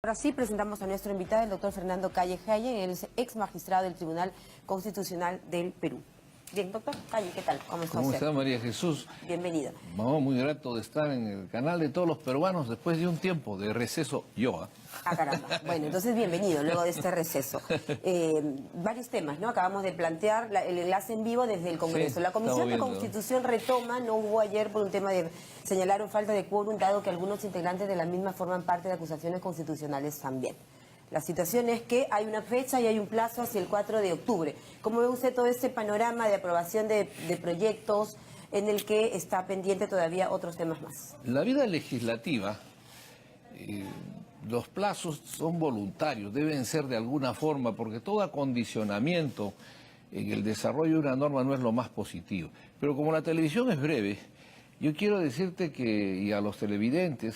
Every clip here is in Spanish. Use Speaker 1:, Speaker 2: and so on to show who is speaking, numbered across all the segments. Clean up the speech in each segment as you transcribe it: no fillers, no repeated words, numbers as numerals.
Speaker 1: Ahora sí presentamos a nuestro invitado, el doctor Fernando Calle Haye, él es ex magistrado del Tribunal Constitucional del Perú. Bien, doctor Calle, ¿qué tal? ¿Cómo está
Speaker 2: ¿Cómo
Speaker 1: usted?
Speaker 2: está, María Jesús?
Speaker 1: Bienvenido.
Speaker 2: No, muy grato de estar en el canal de todos los peruanos después de un tiempo de receso yo.
Speaker 1: Ah, caramba. Bueno, entonces bienvenido luego de este receso. Varios temas, ¿no? Acabamos de plantear el enlace en vivo desde el Congreso.
Speaker 2: Sí,
Speaker 1: La Comisión de
Speaker 2: estamos viendo.
Speaker 1: Constitución retoma, no hubo ayer por un tema de señalaron falta de quórum, dado que algunos integrantes de la misma forman parte de acusaciones constitucionales también. La situación es que hay una fecha y hay un plazo hacia el 4 de octubre. ¿Cómo ve usted todo este panorama de aprobación de proyectos en el que está pendiente todavía otros temas más?
Speaker 2: La vida legislativa, los plazos son voluntarios, deben ser de alguna forma, porque todo acondicionamiento en el desarrollo de una norma no es lo más positivo. Pero como la televisión es breve, yo quiero decirte que, y a los televidentes,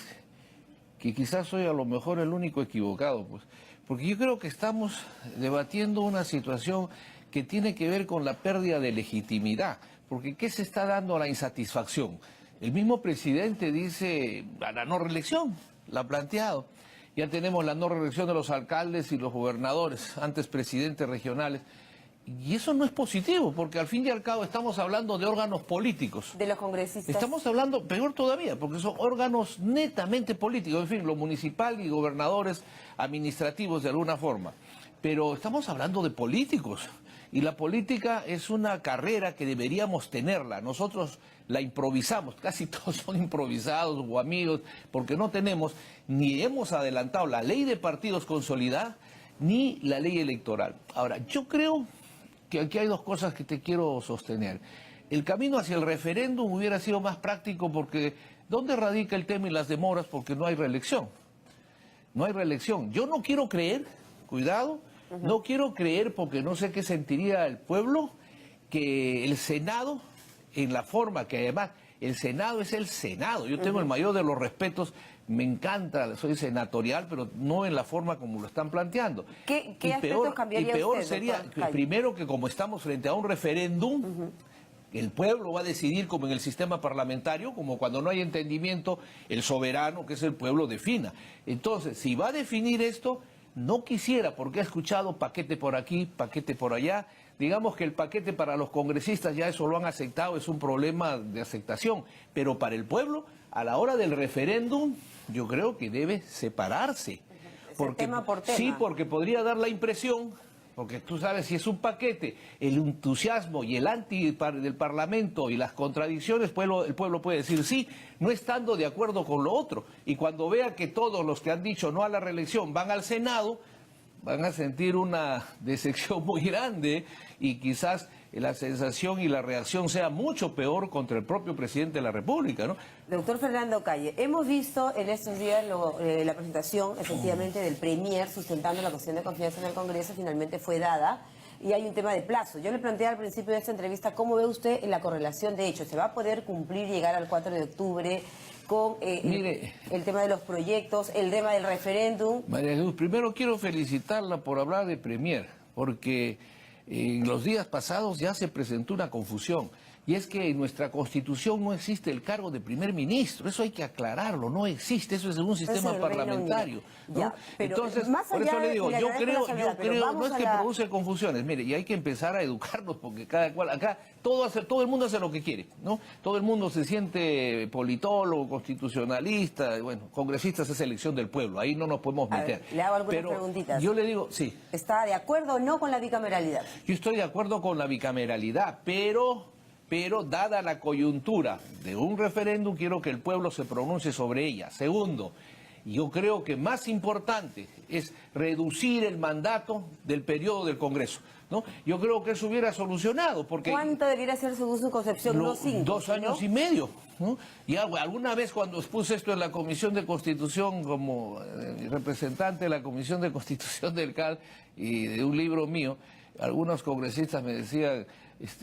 Speaker 2: que quizás soy a lo mejor el único equivocado, pues, porque yo creo que estamos debatiendo una situación que tiene que ver con la pérdida de legitimidad, porque ¿qué se está dando a la insatisfacción? El mismo presidente dice a la no reelección, la ha planteado. Ya tenemos la no reelección de los alcaldes y los gobernadores, antes presidentes regionales. Y eso no es positivo, porque al fin y al cabo estamos hablando de órganos políticos.
Speaker 1: De los congresistas.
Speaker 2: Estamos hablando, peor todavía, porque son órganos netamente políticos, en fin, lo municipal y gobernadores administrativos de alguna forma. Pero estamos hablando de políticos, y la política es una carrera que deberíamos tenerla. Nosotros la improvisamos, casi todos son improvisados o amigos, porque no tenemos, ni hemos adelantado la ley de partidos consolidada, ni la ley electoral. Ahora, yo creo que aquí hay dos cosas que te quiero sostener. El camino hacia el referéndum hubiera sido más práctico porque ¿dónde radica el tema y las demoras? Porque no hay reelección. No hay reelección. Yo no quiero creer, cuidado, no quiero creer porque no sé qué sentiría el pueblo, que el Senado, en la forma que además el Senado es el Senado. Yo tengo el mayor de los respetos, me encanta, soy senatorial, pero no en la forma como lo están planteando.
Speaker 1: ¿Qué aspectos cambiaría
Speaker 2: y peor
Speaker 1: usted,
Speaker 2: sería,
Speaker 1: doctor Calle?
Speaker 2: primero, que como estamos frente a un referéndum, el pueblo va a decidir como en el sistema parlamentario, como cuando no hay entendimiento, el soberano, que es el pueblo, defina. Entonces, si va a definir esto, no quisiera, porque he escuchado paquete por aquí, paquete por allá. Digamos que el paquete para los congresistas ya eso lo han aceptado, es un problema de aceptación. Pero para el pueblo, a la hora del referéndum, yo creo que debe separarse. Porque,
Speaker 1: tema por tema.
Speaker 2: Sí, porque podría dar la impresión, porque tú sabes, si es un paquete, el entusiasmo y el anti del Parlamento y las contradicciones, el pueblo puede decir sí, no estando de acuerdo con lo otro. Y cuando vea que todos los que han dicho no a la reelección van al Senado, van a sentir una decepción muy grande y quizás la sensación y la reacción sea mucho peor contra el propio presidente de la República, ¿no?
Speaker 1: Doctor Fernando Calle, hemos visto en estos días la presentación, efectivamente, del Premier sustentando la cuestión de confianza en el Congreso, finalmente fue dada, y hay un tema de plazo. Yo le planteé al principio de esta entrevista, ¿cómo ve usted la correlación de hechos? ¿Se va a poder cumplir, llegar al 4 de octubre con el tema de los proyectos, el tema del referéndum?
Speaker 2: María Jesús, primero quiero felicitarla por hablar de Premier, porque en los días pasados ya se presentó una confusión, y es que en nuestra Constitución no existe el cargo de primer ministro, eso hay que aclararlo, no existe, eso es un sistema parlamentario, ¿no?
Speaker 1: Ya, pero
Speaker 2: entonces,
Speaker 1: más
Speaker 2: por
Speaker 1: allá
Speaker 2: eso le digo,
Speaker 1: de-
Speaker 2: yo
Speaker 1: le
Speaker 2: creo,
Speaker 1: agradezco la salvedad,
Speaker 2: no es que produce confusiones, mire, y hay que empezar a educarnos, porque cada cual, acá, todo el mundo hace lo que quiere, ¿no? Todo el mundo se siente politólogo, constitucionalista, bueno, congresistas es elección del pueblo, ahí no nos podemos meter.
Speaker 1: A ver, le hago algunas
Speaker 2: Pero
Speaker 1: preguntitas.
Speaker 2: yo le digo, sí.
Speaker 1: ¿Está de acuerdo o no con la bicameralidad?
Speaker 2: Yo estoy de acuerdo con la bicameralidad, pero dada la coyuntura de un referéndum, quiero que el pueblo se pronuncie sobre ella. Segundo, yo creo que más importante es reducir el mandato del periodo del Congreso, ¿no? Yo creo que eso hubiera solucionado, porque
Speaker 1: ¿Cuánto debería ser según su concepción? No 5,
Speaker 2: 2 años
Speaker 1: ¿no?
Speaker 2: y medio, ¿no? Y alguna vez cuando expuse esto en la Comisión de Constitución como representante de la Comisión de Constitución del CAL y de un libro mío, algunos congresistas me decían,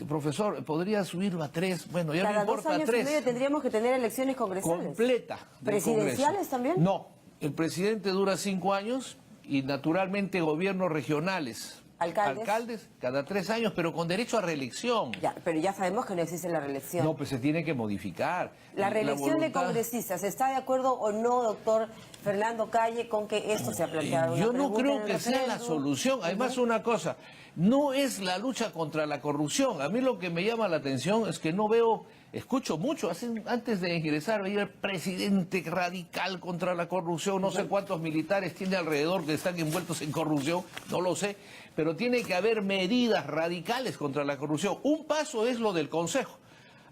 Speaker 2: profesor, ¿podría subirlo a 3? Bueno, ya no
Speaker 1: Cada 2
Speaker 2: importa,
Speaker 1: años y
Speaker 2: 3.
Speaker 1: medio tendríamos que tener elecciones congresales.
Speaker 2: Completa. del
Speaker 1: ¿Presidenciales
Speaker 2: Congreso.
Speaker 1: también?
Speaker 2: No, el presidente dura 5 años y naturalmente gobiernos regionales alcaldes cada 3 años, pero con derecho a reelección.
Speaker 1: Ya, pero ya sabemos que no existe la reelección.
Speaker 2: No, pues se tiene que modificar.
Speaker 1: La reelección de
Speaker 2: voluntad...
Speaker 1: congresistas, ¿está de acuerdo o no, doctor Fernando Calle, con que esto se ha planteado?
Speaker 2: Yo no creo que sea la solución. Además, una cosa, no es la lucha contra la corrupción. A mí lo que me llama la atención es que no veo, escucho mucho, antes de ingresar veía el presidente radical contra la corrupción, no sé cuántos militares tiene alrededor que están envueltos en corrupción, no lo sé, pero tiene que haber medidas radicales contra la corrupción. Un paso es lo del Consejo,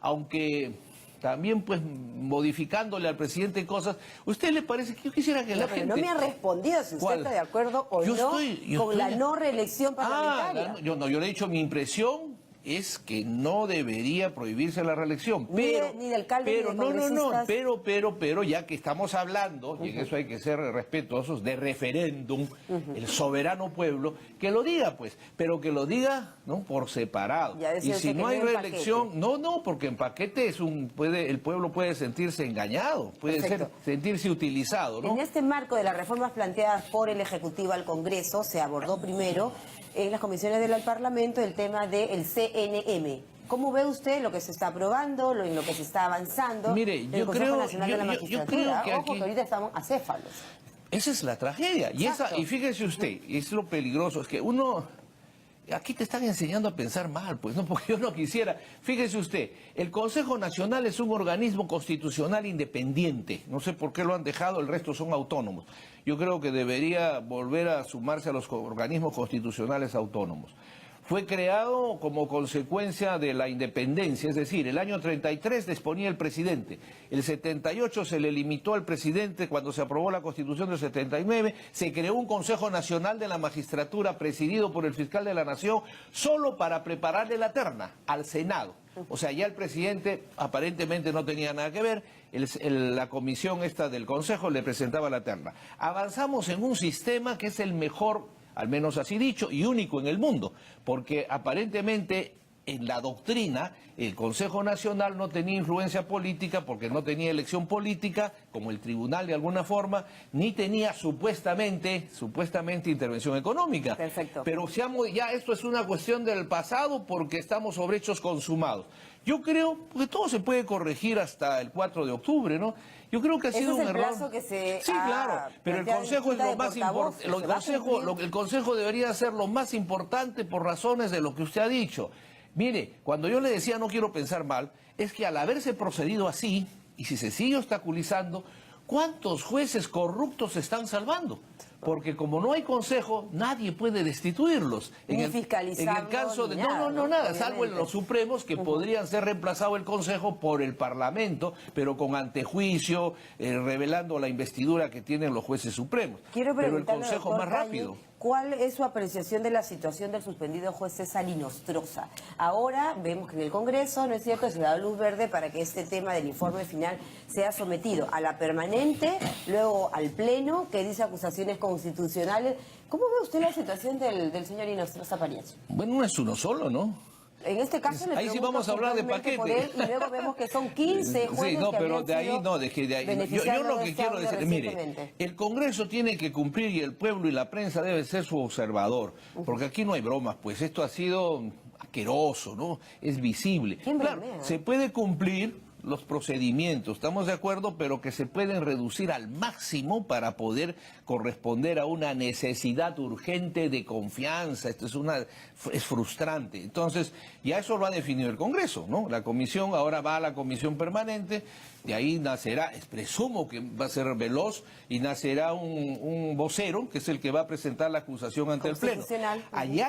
Speaker 2: aunque también pues modificándole al presidente cosas. ¿Usted le parece que yo quisiera que la gente...
Speaker 1: No me ha respondido si usted está de acuerdo o con la no reelección parlamentaria.
Speaker 2: Yo le he dicho mi impresión es que no debería prohibirse la reelección, pero
Speaker 1: ni de alcalde,
Speaker 2: pero
Speaker 1: ni de congresistas.
Speaker 2: pero ya que estamos hablando, y en eso hay que ser respetuosos, de referéndum, el soberano pueblo, que lo diga pues, pero que lo diga no por separado. Y si no hay reelección, porque en paquete el pueblo puede sentirse engañado, puede sentirse utilizado, ¿no?
Speaker 1: En este marco de las reformas planteadas por el Ejecutivo al Congreso, se abordó primero en las comisiones del Parlamento el tema del CNM. ¿Cómo ve usted lo que se está aprobando, en lo que se está avanzando?
Speaker 2: Mire,
Speaker 1: en el Consejo Nacional de la Magistratura?
Speaker 2: Yo creo que
Speaker 1: Ojo, que ahorita estamos acéfalos.
Speaker 2: Esa es la tragedia. Y fíjese usted, es lo peligroso, es que uno... Aquí te están enseñando a pensar mal, pues no, porque yo no quisiera. Fíjese usted, el Consejo Nacional es un organismo constitucional independiente. No sé por qué lo han dejado, el resto son autónomos. Yo creo que debería volver a sumarse a los organismos constitucionales autónomos. Fue creado como consecuencia de la independencia, es decir, el año 33 disponía el presidente, el 78 se le limitó al presidente cuando se aprobó la Constitución del 79, se creó un Consejo Nacional de la Magistratura presidido por el fiscal de la Nación solo para prepararle la terna al Senado. O sea, ya el presidente aparentemente no tenía nada que ver, la comisión esta del Consejo le presentaba la terna. Avanzamos en un sistema que es el mejor, al menos así dicho, y único en el mundo, porque aparentemente en la doctrina el Consejo Nacional no tenía influencia política porque no tenía elección política, como el tribunal de alguna forma, ni tenía supuestamente intervención económica.
Speaker 1: Perfecto.
Speaker 2: Pero ya esto es una cuestión del pasado porque estamos sobre hechos consumados. Yo creo que todo se puede corregir hasta el 4 de octubre, ¿no? Yo creo que ha sido un error.
Speaker 1: ¿Ese es el plazo que se
Speaker 2: Sí, claro, pero el Consejo es lo más importante. El Consejo debería ser lo más importante por razones de lo que usted ha dicho. Mire, cuando yo le decía no quiero pensar mal, es que al haberse procedido así, y si se sigue obstaculizando, ¿cuántos jueces corruptos se están salvando? Porque como no hay consejo, nadie puede destituirlos.
Speaker 1: Ni fiscalizarlos,
Speaker 2: en el caso de
Speaker 1: nada,
Speaker 2: nada, salvo en los supremos que podrían ser reemplazado el consejo por el Parlamento, pero con antejuicio, revelando la investidura que tienen los jueces supremos.
Speaker 1: Quiero
Speaker 2: pero el
Speaker 1: preguntarle,
Speaker 2: consejo
Speaker 1: doctor
Speaker 2: más rápido.
Speaker 1: Calle, ¿cuál es su apreciación de la situación del suspendido juez César Inostroza? Ahora vemos que en el Congreso, ¿no es cierto?, se da luz verde para que este tema del informe final sea sometido a la permanente, luego al Pleno, que dice acusaciones constitucionales. ¿Cómo ve usted la situación del señor Inostroza Paniagua?
Speaker 2: Bueno, no es uno solo, ¿no?
Speaker 1: En este caso le
Speaker 2: ahí sí vamos a hablar de paquete.
Speaker 1: Por él, y luego vemos que son 15 jueces.
Speaker 2: Sí, no, pero de ahí no, de ahí. Yo lo que quiero decir, mire, el Congreso tiene que cumplir y el pueblo y la prensa debe ser su observador, porque aquí no hay bromas, pues esto ha sido asqueroso, ¿no? Es visible. Claro, se puede cumplir los procedimientos, estamos de acuerdo, pero que se pueden reducir al máximo para poder corresponder a una necesidad urgente de confianza. Esto es frustrante. Entonces, ya eso lo ha definido el Congreso, ¿no? La comisión ahora va a la comisión permanente, de ahí nacerá, presumo que va a ser veloz, y nacerá un vocero, que es el que va a presentar la acusación ante el Pleno. Allá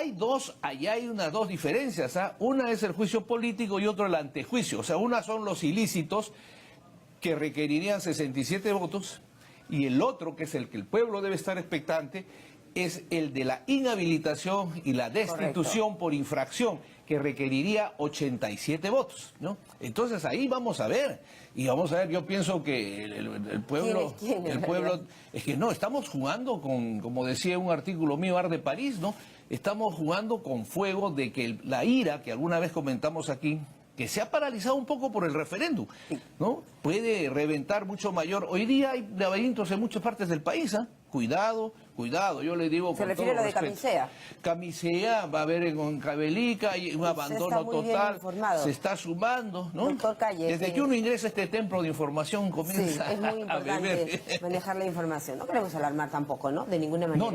Speaker 2: hay unas dos diferencias, ¿ah? Una es el juicio político y otro el antejuicio. O sea, una son los ilícitos que requerirían 67 votos, y el otro, que es el que el pueblo debe estar expectante, es el de la inhabilitación y la destitución por infracción, que requeriría 87 votos, ¿no? Entonces ahí vamos a ver, yo pienso que el pueblo, es que no, estamos jugando con, como decía un artículo mío, Ar de París, ¿no? Estamos jugando con fuego de que la ira, que alguna vez comentamos aquí, que se ha paralizado un poco por el referéndum, ¿no? Puede reventar mucho mayor. Hoy día hay laberintos en muchas partes del país, ¿ah? Cuidado cuidado, yo le digo
Speaker 1: ¿Se
Speaker 2: con
Speaker 1: refiere a
Speaker 2: todo
Speaker 1: lo de
Speaker 2: respeto.
Speaker 1: Camisea?
Speaker 2: Camisea, va a haber en Cabelica y un abandono
Speaker 1: muy bien
Speaker 2: total,
Speaker 1: informado.
Speaker 2: se está sumando, ¿no?
Speaker 1: Doctor Calle,
Speaker 2: Desde que uno ingresa a este templo de información
Speaker 1: Sí,
Speaker 2: comienza
Speaker 1: es muy
Speaker 2: a beber.
Speaker 1: importante manejar la información. No queremos alarmar tampoco, ¿no? De ninguna manera.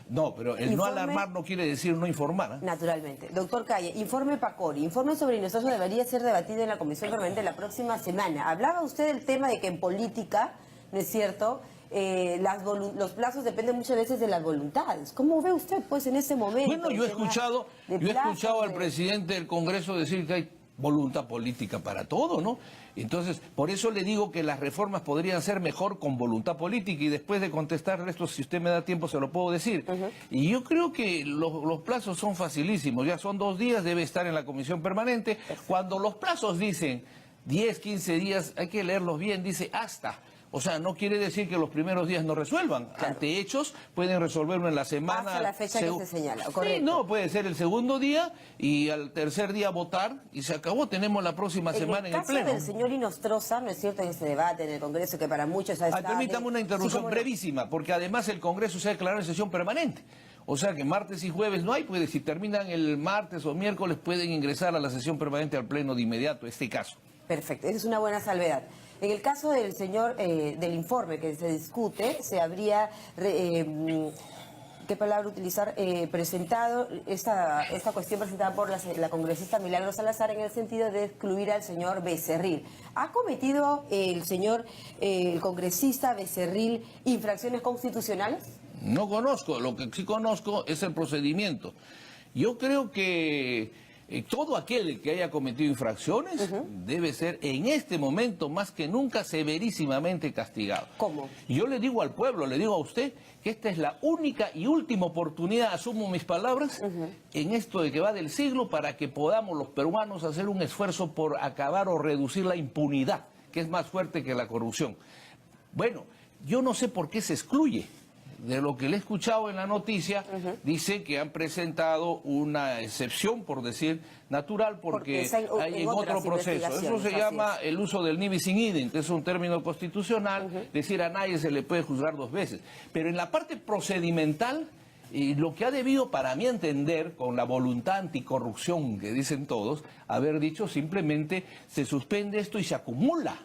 Speaker 2: No, pero el no alarmar no quiere decir no informar. ¿Eh?
Speaker 1: Naturalmente. Doctor Calle, informe PACORI. Informe sobre inocencia debería ser debatido en la Comisión Permanente la próxima semana. Hablaba usted del tema de que en política, ¿no es cierto?, los plazos dependen muchas veces de las voluntades. ¿Cómo ve usted, pues, en este momento?
Speaker 2: Bueno, yo he escuchado al presidente del Congreso decir que hay voluntad política para todo, ¿no? Entonces, por eso le digo que las reformas podrían ser mejor con voluntad política, y después de contestar esto, si usted me da tiempo, se lo puedo decir. Y yo creo que los plazos son facilísimos, ya son 2 días, debe estar en la comisión permanente. Cuando los plazos dicen 10, 15 días, hay que leerlos bien, dice hasta. O sea, no quiere decir que los primeros días no resuelvan. Claro. Ante hechos pueden resolverlo en la semana.
Speaker 1: Hasta la fecha que se señala, correcto.
Speaker 2: Sí, no, puede ser el segundo día y al tercer día votar y se acabó. Tenemos la próxima semana en el Pleno.
Speaker 1: En el caso del señor Inostroza, ¿no es cierto?, en este debate en el Congreso que para muchos ha estado...
Speaker 2: Permítame una interrupción brevísima, porque además el Congreso se ha declarado en sesión permanente. O sea que martes y jueves no hay, pues si terminan el martes o miércoles pueden ingresar a la sesión permanente al Pleno de inmediato, este caso.
Speaker 1: Perfecto, esa es una buena salvedad. En el caso del señor, del informe que se discute, se habría, ¿qué palabra utilizar?, presentado esta cuestión presentada por la congresista Milagros Salazar en el sentido de excluir al señor Becerril. ¿Ha cometido el señor, el congresista Becerril, infracciones constitucionales?
Speaker 2: No conozco, lo que sí conozco es el procedimiento. Yo creo que todo aquel que haya cometido infracciones debe ser en este momento más que nunca severísimamente castigado.
Speaker 1: ¿Cómo?
Speaker 2: Yo le digo al pueblo, le digo a usted que esta es la única y última oportunidad, asumo mis palabras, en esto de que va del siglo, para que podamos los peruanos hacer un esfuerzo por acabar o reducir la impunidad, que es más fuerte que la corrupción. Bueno, yo no sé por qué se excluye. De lo que le he escuchado en la noticia, dice que han presentado una excepción, por decir, natural, porque hay en otro proceso. Eso se llama el uso del nihil in idem, que es un término constitucional, decir a nadie se le puede juzgar 2 veces. Pero en la parte procedimental, lo que ha debido, para mi entender, con la voluntad anticorrupción que dicen todos, haber dicho simplemente se suspende esto y se acumula.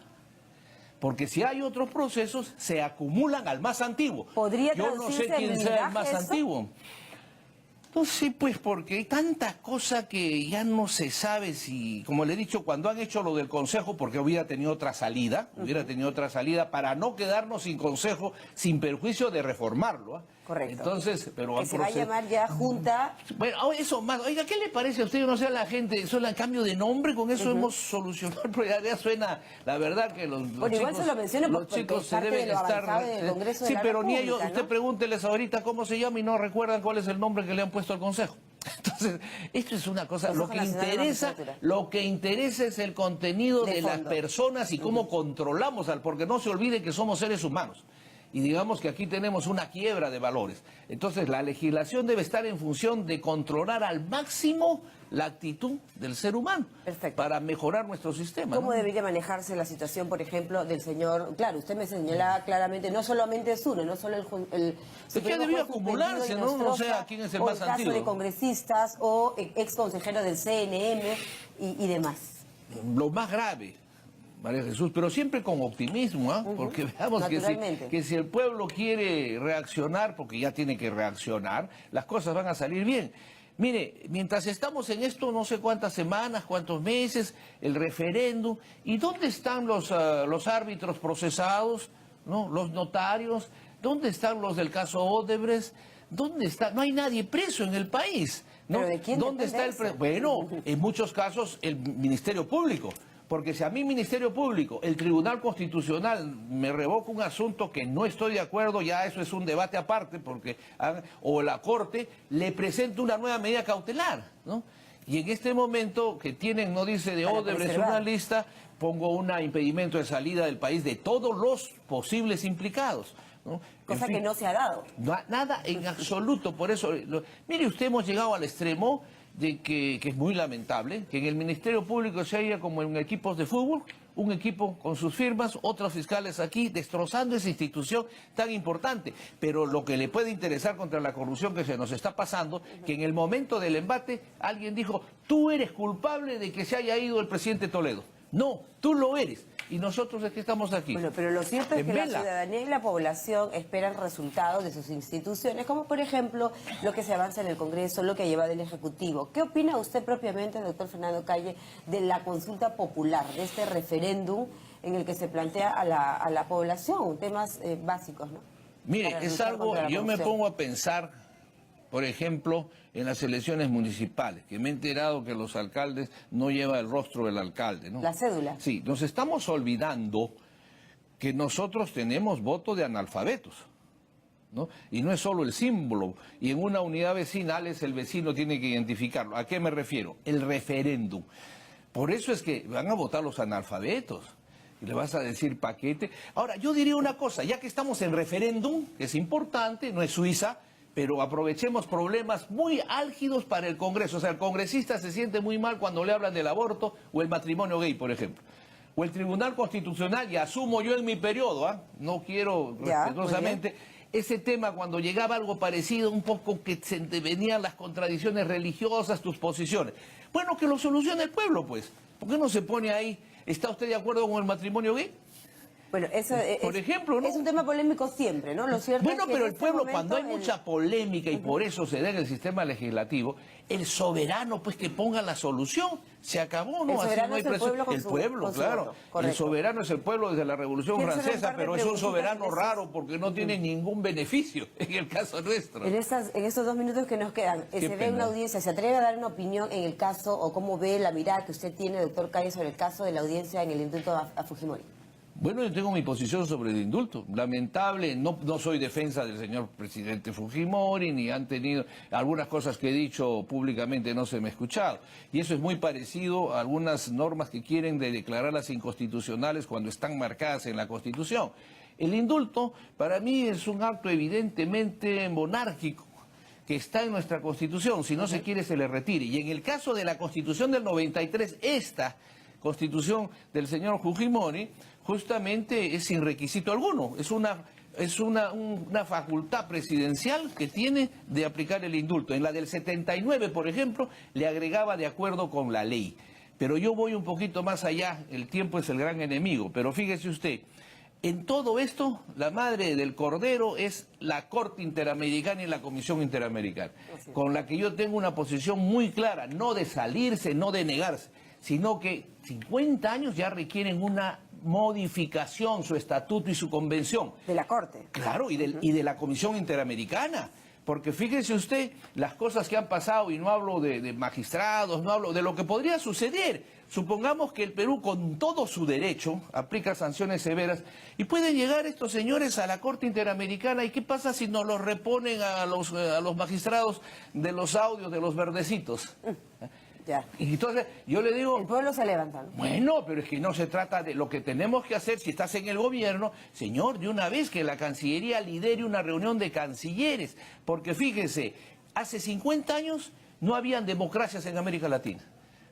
Speaker 2: Porque si hay otros procesos, se acumulan al más antiguo. Yo no sé quién sea el más antiguo. No sé, pues, porque hay tanta cosa que ya no se sabe si, como le he dicho, cuando han hecho lo del consejo, porque hubiera tenido otra salida, para no quedarnos sin consejo, sin perjuicio de reformarlo.
Speaker 1: Correcto.
Speaker 2: Entonces, pero
Speaker 1: que se va a llamar ya Junta.
Speaker 2: Bueno, eso más. Oiga, ¿qué le parece a usted? Yo no sé a la gente, solo el cambio de nombre, con eso hemos solucionado el problema. Ya suena, la verdad que los
Speaker 1: bueno, igual
Speaker 2: chicos,
Speaker 1: se lo menciono
Speaker 2: los chicos se deben estar.
Speaker 1: Del Congreso
Speaker 2: sí,
Speaker 1: de la
Speaker 2: pero
Speaker 1: República,
Speaker 2: ni ellos,
Speaker 1: ¿no?
Speaker 2: usted pregúnteles ahorita cómo se llama y no recuerdan cuál es el nombre que le han puesto al Consejo. Entonces, esto es una cosa, lo que interesa es el contenido de las personas y cómo controlamos porque no se olvide que somos seres humanos. Y digamos que aquí tenemos una quiebra de valores. Entonces, la legislación debe estar en función de controlar al máximo la actitud del ser humano.
Speaker 1: Perfecto.
Speaker 2: Para mejorar nuestro sistema.
Speaker 1: ¿Cómo debería manejarse la situación, por ejemplo, del señor? Claro, usted me señalaba claramente, no solamente es uno, no solo el
Speaker 2: es que debió acumularse, ¿no? No sé a quién es el más antiguo.
Speaker 1: O el caso de congresistas o ex consejeros del CNM y demás.
Speaker 2: Lo más grave, María Jesús, pero siempre con optimismo, porque veamos que si el pueblo quiere reaccionar, porque ya tiene que reaccionar, las cosas van a salir bien. Mire, mientras estamos en esto, no sé cuántas semanas, cuántos meses, el referéndum, ¿y dónde están los árbitros procesados, ¿no? Los notarios? ¿Dónde están los del caso Odebrecht? ¿Dónde está? No hay nadie preso en el país, ¿no?
Speaker 1: ¿Pero de quién
Speaker 2: ¿Dónde está el preso? Bueno, en muchos casos el Ministerio Público. Porque si a mi Ministerio Público, el Tribunal Constitucional me revoca un asunto que no estoy de acuerdo, ya eso es un debate aparte, o la Corte le presenta una nueva medida cautelar, ¿no? Y en este momento que tienen, no dice de Odebrecht una lista, pongo un impedimento de salida del país de todos los posibles implicados, ¿no?
Speaker 1: Cosa que no se ha dado.
Speaker 2: Nada en absoluto, por eso, mire usted, hemos llegado al extremo de que es muy lamentable, que en el Ministerio Público se haya como en equipos de fútbol, un equipo con sus firmas, otros fiscales aquí, destrozando esa institución tan importante. Pero lo que le puede interesar contra la corrupción que se nos está pasando, que en el momento del embate alguien dijo, tú eres culpable de que se haya ido el presidente Toledo. No, tú lo eres. Y nosotros es que estamos aquí.
Speaker 1: Bueno, pero lo cierto es que la
Speaker 2: Vela.
Speaker 1: ciudadanía y la población esperan resultados de sus instituciones, como por ejemplo lo que se avanza en el Congreso, lo que lleva del Ejecutivo. ¿Qué opina usted propiamente, doctor Fernando Calle, de la consulta popular, de este referéndum en el que se plantea a la población temas básicos, ¿no?
Speaker 2: Mire,
Speaker 1: Para
Speaker 2: es
Speaker 1: luchar
Speaker 2: algo,
Speaker 1: contra la
Speaker 2: yo me
Speaker 1: corrupción.
Speaker 2: pongo a pensar, por ejemplo, en las elecciones municipales, que me he enterado que los alcaldes no llevan el rostro del alcalde, ¿no?
Speaker 1: La cédula.
Speaker 2: Sí, nos estamos olvidando que nosotros tenemos voto de analfabetos, ¿no? Y no es solo el símbolo, y en una unidad vecinal es el vecino tiene que identificarlo. ¿A qué me refiero? El referéndum. Por eso es que van a votar los analfabetos. Y le vas a decir paquete. Ahora, yo diría una cosa, ya que estamos en referéndum, que es importante, no es Suiza, pero aprovechemos problemas muy álgidos para el Congreso. O sea, el congresista se siente muy mal cuando le hablan del aborto o el matrimonio gay, por ejemplo. O el Tribunal Constitucional, y asumo yo en mi periodo, no quiero
Speaker 1: Ya,
Speaker 2: respetuosamente, ese tema cuando llegaba algo parecido, un poco que se venían las contradicciones religiosas, tus posiciones. Bueno, que lo solucione el pueblo, pues. ¿Por qué no se pone ahí? ¿Está usted de acuerdo con el matrimonio gay?
Speaker 1: Bueno, eso
Speaker 2: Por ejemplo, ¿no?
Speaker 1: es un tema polémico siempre, ¿no? Lo cierto
Speaker 2: Bueno,
Speaker 1: es que
Speaker 2: pero
Speaker 1: en
Speaker 2: el
Speaker 1: este
Speaker 2: pueblo,
Speaker 1: momento
Speaker 2: cuando hay mucha polémica y por eso se da en el sistema legislativo, el soberano, pues que ponga la solución. Se acabó, ¿no?
Speaker 1: El
Speaker 2: Así
Speaker 1: soberano
Speaker 2: no hay
Speaker 1: es el
Speaker 2: presión.
Speaker 1: pueblo con
Speaker 2: El
Speaker 1: su-
Speaker 2: pueblo,
Speaker 1: con su
Speaker 2: claro.
Speaker 1: voto,
Speaker 2: El
Speaker 1: correcto.
Speaker 2: soberano es el pueblo desde la Revolución
Speaker 1: Quiero hacer un
Speaker 2: Francesa,
Speaker 1: par de
Speaker 2: pero es un
Speaker 1: preguntitas
Speaker 2: soberano
Speaker 1: en esas-
Speaker 2: raro porque no tiene ningún beneficio, en el caso nuestro.
Speaker 1: En esos 2 minutos que nos quedan,
Speaker 2: Qué
Speaker 1: se ve
Speaker 2: pena.
Speaker 1: una audiencia, ¿se atreve a dar una opinión en el caso o cómo ve la mirada que usted tiene, doctor Calle, sobre el caso de la audiencia en el indulto a Fujimori?
Speaker 2: Bueno, yo tengo mi posición sobre el indulto. Lamentable, no soy defensa del señor presidente Fujimori, ni han tenido algunas cosas que he dicho públicamente no se me ha escuchado. Y eso es muy parecido a algunas normas que quieren declararlas inconstitucionales cuando están marcadas en la Constitución. El indulto para mí es un acto evidentemente monárquico que está en nuestra Constitución. Si no se quiere, se le retire. Y en el caso de la Constitución del 93, esta Constitución del señor Fujimori justamente es sin requisito alguno, es una facultad presidencial que tiene de aplicar el indulto. En la del 79, por ejemplo, le agregaba de acuerdo con la ley. Pero yo voy un poquito más allá, el tiempo es el gran enemigo, pero fíjese usted, en todo esto, la madre del cordero es la Corte Interamericana y la Comisión Interamericana, con la que yo tengo una posición muy clara, no de salirse, no de negarse, sino que 50 años ya requieren una modificación, su estatuto y su convención.
Speaker 1: De la Corte.
Speaker 2: Claro, y de la Comisión Interamericana. Porque fíjese usted las cosas que han pasado, y no hablo de magistrados, no hablo de lo que podría suceder. Supongamos que el Perú, con todo su derecho, aplica sanciones severas, y pueden llegar estos señores a la Corte Interamericana, ¿y qué pasa si nos los reponen a los magistrados de los audios de los verdecitos?
Speaker 1: Ya.
Speaker 2: Y entonces yo le digo...
Speaker 1: El pueblo se levanta, ¿no?
Speaker 2: Bueno, pero es que no se trata de lo que tenemos que hacer si estás en el gobierno, señor, de una vez que la Cancillería lidere una reunión de cancilleres, porque fíjese, hace 50 años no habían democracias en América Latina.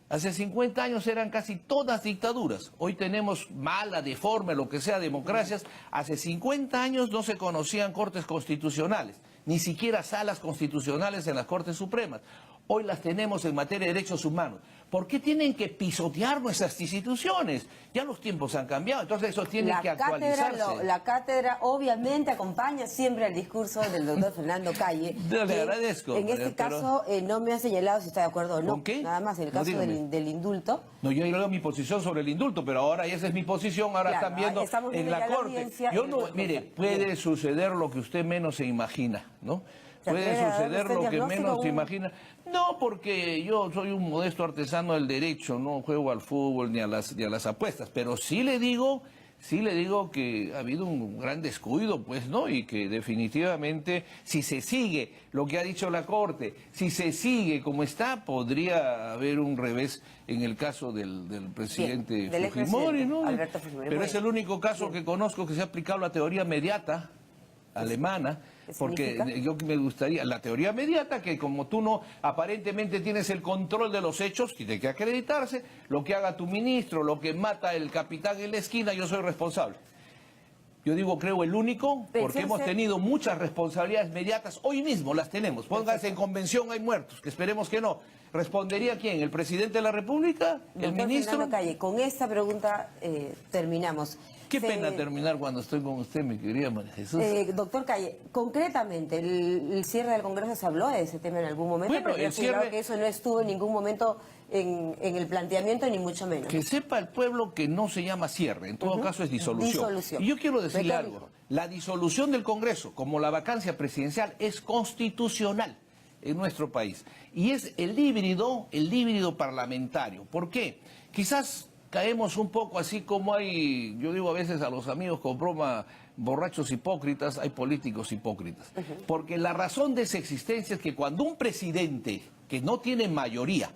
Speaker 2: Hace 50 años eran casi todas dictaduras. Hoy tenemos mala, deforme, lo que sea, democracias. Hace 50 años no se conocían cortes constitucionales, ni siquiera salas constitucionales en las Cortes Supremas. Hoy las tenemos en materia de derechos humanos. ¿Por qué tienen que pisotear nuestras instituciones? Ya los tiempos han cambiado, entonces eso tiene que actualizarse.
Speaker 1: La cátedra obviamente acompaña siempre al discurso del doctor Fernando Calle.
Speaker 2: Yo le agradezco.
Speaker 1: En este caso no me ha señalado si está de acuerdo o no.
Speaker 2: ¿Con qué?
Speaker 1: Nada más, en el
Speaker 2: No,
Speaker 1: caso
Speaker 2: dígame.
Speaker 1: del indulto.
Speaker 2: No, yo digo mi posición sobre el indulto, pero ahora esa es mi posición, ahora
Speaker 1: Claro,
Speaker 2: están viendo
Speaker 1: estamos
Speaker 2: en
Speaker 1: viendo
Speaker 2: la
Speaker 1: ya la
Speaker 2: Corte.
Speaker 1: audiencia
Speaker 2: Yo
Speaker 1: en
Speaker 2: no,
Speaker 1: el
Speaker 2: mire,
Speaker 1: Congreso.
Speaker 2: puede
Speaker 1: Bien.
Speaker 2: suceder lo que usted menos se imagina, ¿no?
Speaker 1: ¿Se
Speaker 2: Puede
Speaker 1: atreve a dar
Speaker 2: suceder
Speaker 1: usted
Speaker 2: lo que
Speaker 1: diagnóstico?
Speaker 2: menos se imagina. No, porque yo soy un modesto artesano del derecho, no juego al fútbol ni a las apuestas, pero sí le digo que ha habido un gran descuido, pues, ¿no? Y que definitivamente, si se sigue lo que ha dicho la Corte, si se sigue como está, podría haber un revés en el caso del presidente
Speaker 1: Bien, del
Speaker 2: Fujimori,
Speaker 1: expresidente,
Speaker 2: ¿no?
Speaker 1: Alberto Fujimori.
Speaker 2: Pero
Speaker 1: Muy
Speaker 2: es el único caso que conozco que se ha aplicado la teoría mediata alemana,
Speaker 1: ¿Qué
Speaker 2: Porque
Speaker 1: significa?
Speaker 2: yo me gustaría, la teoría mediata, que como tú no aparentemente tienes el control de los hechos, tiene que acreditarse, lo que haga tu ministro, lo que mata el capitán en la esquina, yo soy responsable. Yo digo, creo el único, porque hemos tenido muchas responsabilidades mediatas, hoy mismo las tenemos. Pónganse en convención, hay muertos, que esperemos que no. ¿Respondería quién? ¿El presidente de la República? ¿El
Speaker 1: Doctor
Speaker 2: ministro?
Speaker 1: Fernando Calle, con esta pregunta terminamos.
Speaker 2: Qué pena terminar cuando estoy con usted, mi querida María Jesús.
Speaker 1: Doctor Calle, concretamente, el cierre del Congreso, ¿se habló de ese tema en algún momento?
Speaker 2: Bueno,
Speaker 1: Porque
Speaker 2: el cierre...
Speaker 1: que eso no estuvo en ningún momento en el planteamiento, ni mucho menos.
Speaker 2: Que sepa el pueblo que no se llama cierre, en todo caso es disolución. Y yo quiero decirle algo, la disolución del Congreso, como la vacancia presidencial, es constitucional en nuestro país. Y es el híbrido parlamentario. ¿Por qué? Quizás caemos un poco así como hay, yo digo a veces a los amigos con broma, borrachos hipócritas, hay políticos hipócritas. Porque la razón de esa existencia es que cuando un presidente que no tiene mayoría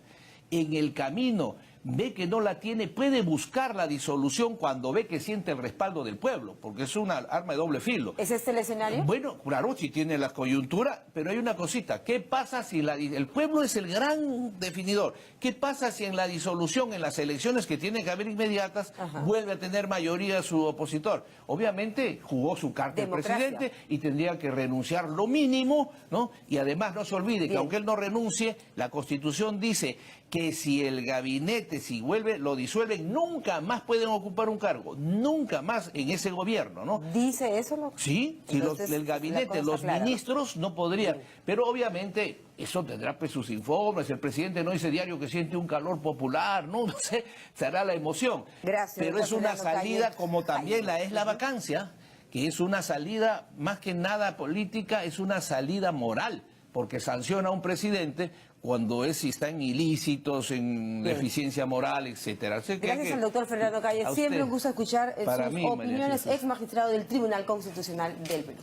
Speaker 2: en el camino ve que no la tiene, puede buscar la disolución cuando ve que siente el respaldo del pueblo, porque es una arma de doble filo.
Speaker 1: ¿Es este el escenario?
Speaker 2: Bueno, claro, si tiene la coyuntura, pero hay una cosita. ¿Qué pasa si el pueblo es el gran definidor? ¿Qué pasa si en la disolución, en las elecciones que tienen que haber inmediatas, vuelve a tener mayoría su opositor? Obviamente jugó su carta el presidente y tendría que renunciar lo mínimo, ¿no? Y además no se olvide que aunque él no renuncie, la Constitución dice que si el gabinete, si vuelve, lo disuelven, nunca más pueden ocupar un cargo, nunca más en ese gobierno, ¿no?
Speaker 1: ¿Dice eso?
Speaker 2: Sí, si el gabinete, los ministros no podrían, pero obviamente eso tendrá pues sus informes, el presidente no dice diario que siente un calor popular, no sé, será la emoción.
Speaker 1: Gracias.
Speaker 2: Pero es una salida como también la es la vacancia, que es una salida más que nada política, es una salida moral, porque sanciona a un presidente cuando si está en ilícitos, en deficiencia moral, etcétera.
Speaker 1: Gracias al doctor Fernando Calle. Siempre un gusto escuchar sus opiniones, ex magistrado del Tribunal Constitucional del Perú.